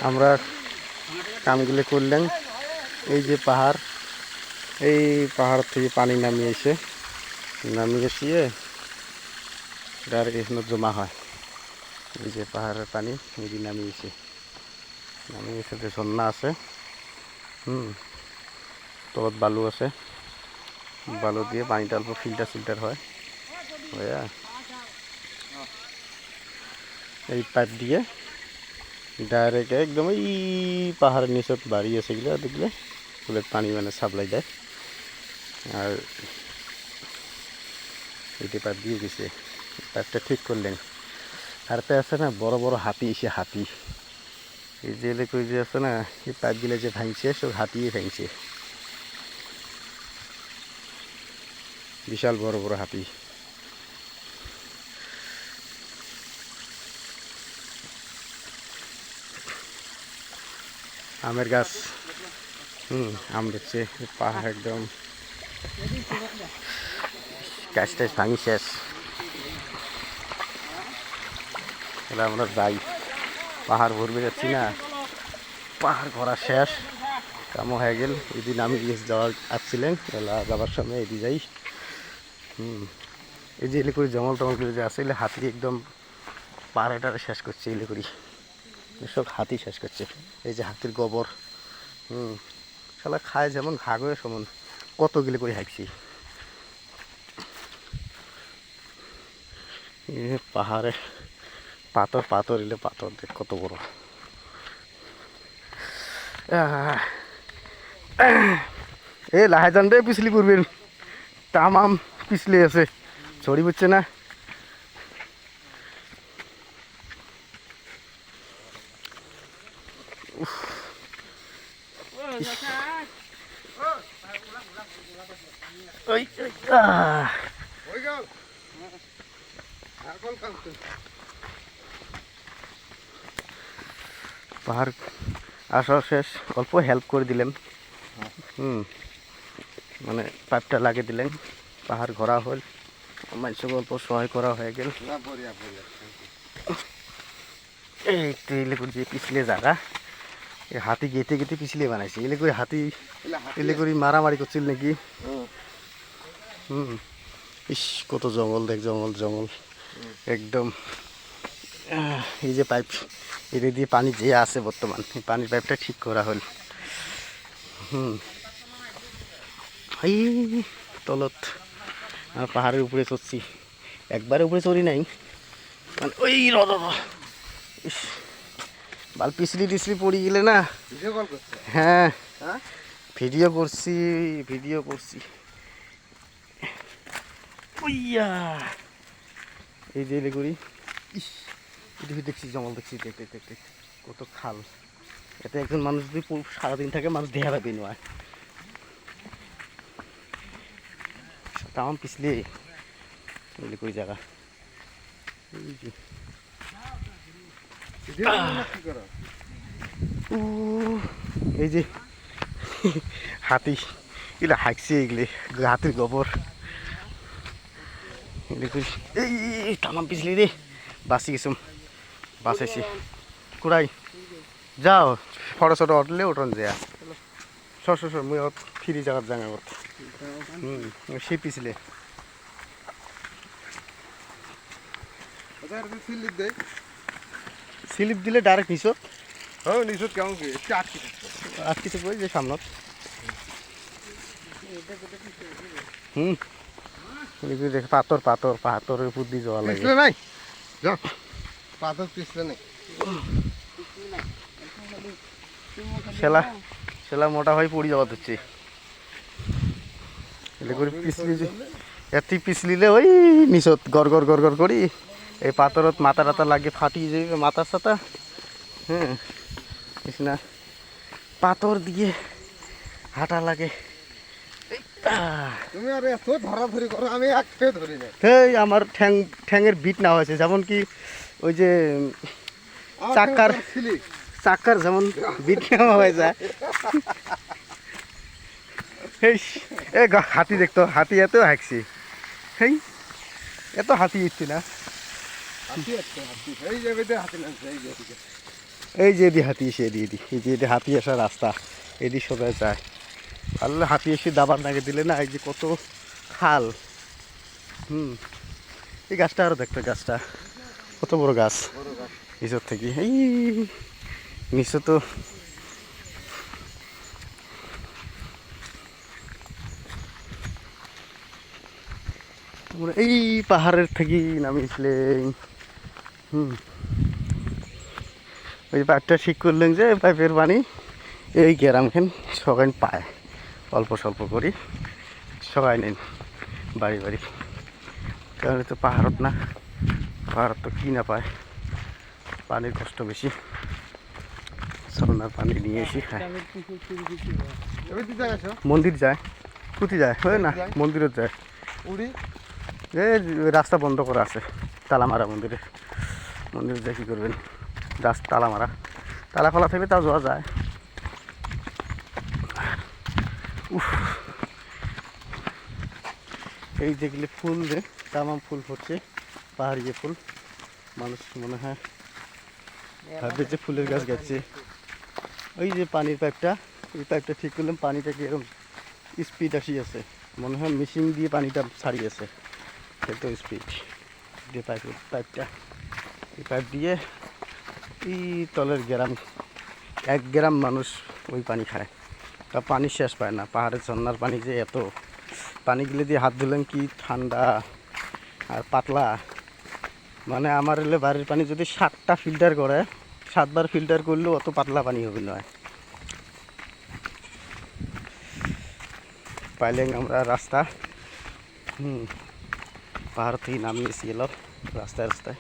আমরা কামগুলো করলেন। এই যে পাহাড়, এই পাহাড় থেকে পানি নামিয়ে এসিয়ে ডাইরেক্ট এখানে জমা হয়। এই যে পাহাড়ের পানি এই নামিয়ে এসে যে ঝর্ণা আছে, তলত বালু আছে, বালু দিয়ে পানিটা অল্প ফিল্টার হয় হইয়া এই পাইপ দিয়ে ডাইরেক্ট একদম এই পাহাড়ের নিচত বাড়ি আছে গেলে দেখলে ফুলের পানি মানে সাপ্লাই দেয়। আর এইটা পাইপ দিয়ে গেছে, পাইপটা ঠিক করলেন। আর তো আছে না বড় বড় হাতি, হাতি এই যে এলাকা যে আছে না, এই পাইপগুলো যে ভাঙছে সব হাতিয়ে ভাঙছে, বিশাল বড় বড় হাতি। আমের গাছ, আম দেখছে, পাহাড় একদম গাছ টাছ ভাঙি শেষ। তাহলে আমরা যাই, পাহাড় ভরবে যাচ্ছি না, পাহাড় ঘোরা শেষ, কামও হয়ে গেল। এদিন আমি আসছিলেন যাবার সময় এদিকে যাই। এই যে এলাকুড়ি জঙ্গল টঙ্গল যে আছে, হাতি একদম পাহাড়টারে শেষ করছে। এলাকুড়ি সব হাতি শেষ করছে। এই যে হাতির গোবর, শালা খায় যেমন ঘাগরে সমান, কতগুলি করে হাঁকছি। পাহাড়ে পাথর এলে পাথর দেখ কত বড়। এ লাহে যান রে, পিছলি পড়বেন, তামাম পিছলে আছে, ছড়ি পড়ছে না। পাহাড় আসা শেষ, অল্প হেল্প করে দিলেন, মানে পাইপটা লাগিয়ে দিলেন, পাহাড় ঘোরা হল, মানুষকে অল্প সহায় করা হয়ে গেল। এই তো এলাকুর যে পিছলে জায়গা, এই হাতি গেতে গেতে পিছলে বানাইছে। এলাকুর হাতি এলাকুরি মারামারি করছিল নাকি। ইস কত জঙ্গল দেখ, জঙ্গল একদম। এই যে পাইপ, এটা দিয়ে পানি যে আছে বর্তমান, এই পানির পাইপটা ঠিক করা হল। এই তলত পাহাড়ের উপরে চড়ছি, একবারে উপরে চড়ি নাই, মানে ওই ইস বাল পিছলি টিছলি পড়ি গেলে না। হ্যাঁ ভিডিও করছি। ওইয়া এই যে এলাকুড়ি, ইস এটা দেখছি জঙ্গল, দেখছি দেখতে কত খাল। এতে একজন মানুষ যদি সারাদিন থাকে, মানুষ দেখা পাবে নয়। তাম পিছলে এলাকুড়ি জায়গা। এই যে হাতি এগুলো হাঁকছে, এগুলি হাতির গোবর। এই তামাম পিছলি রে, বাঁচি গেছুম, বাঁচাইছি। কুড়াই যাও ফটো ছটো উঠলে উঠন যা সর মুই ফ্রি জায়গার জায়গা করতে। সে পিছলে স্লিপ দিলে ডাইরেক্ট নিচত। নিচত কেমন আটকিছে কই যে সামনত। দেখে পাথরের উপর দিয়ে যাওয়া লাগে। নাই পাথর পিছলে নাই, সেলা মোটা হয়ে পড়ি যাওয়া হচ্ছে। এত পিছলিলে ওই নিচত গড় করি, এই পাথরত মাথা টাথা লাগে ফাটিয়ে যাবে, মাথার সাথে। না পাথর দিয়ে হাঁটা লাগে। আমার ঠ্যাঙের বিট না হয়েছে, যেমন কি ওই যে চাক্কার যেমন বিট নেওয়া হয়ে যায়। হাতি দেখতো, হাতি এত হাঁকছি, এত হাতি ইচ্ছি না। এই যে এদি হাতি এসে এদি এদি এই যে এদি হাতি আসার রাস্তা এদি সোজা যায় আল্লাহ হাতি এসে দাবার নাগে দিলে না এই যে কত খাল এই গাছটা আরো দেখতে গাছটা কত বড় গাছ নিচের থেকে এই নিচে তো এই পাহাড়ের থেকে নামিয়েছিলেন ওই পাইপটা ঠিক করলেন যে পাইপের পানি এই গ্রামখান সবাই পায় অল্প স্বল্প করি সবাই নেন বাড়ি বাড়ি কারণ তো পাহাড়ত না পাহাড়ত তো কি না পায় পানির কষ্ট বেশি ঝর্ণার পানি নিয়ে এসে খায় মন্দির যায় কুতি যায় হয় না মন্দিরত যায় এই রাস্তা বন্ধ করা আছে তালা মারা মন্দিরে মন্দিরে যায় কী করবেন রাস্তা তালা মারা তালা খোলা থাকলে তাও যাওয়া যায় উফ এই যেগুলি ফুল রে তামাম ফুল ফুটছে পাহাড়ি যে ফুল মানুষ মনে হয় ভাববে যে ফুলের গাছ গাচ্ছে ওই যে পানির পাইপটা এই পাইপটা ঠিক করলাম পানিটা কি এরকম স্পিড আসিয়েছে মনে হয় মেশিন দিয়ে পানিটা ছাড়িয়েছে এত স্পিড যে পাইপটা এই পাইপ দিয়ে এই তলের গ্রাম 1 গ্রাম মানুষ ওই পানি খায় তা পানি শেষ পায় না পাহাড়ের ঝর্নার পানি যে এত পানিগুলো দিয়ে হাত ধুলেন কি ঠান্ডা আর পাতলা মানে আমার এলে বাড়ির পানি যদি 7টা ফিল্টার করে 7বার ফিল্টার করলেও অত পাতলা পানি হবে নয় পাইলেন আমরা রাস্তা পাহাড় থেকে নামিয়েছি এলো রাস্তায় রাস্তায়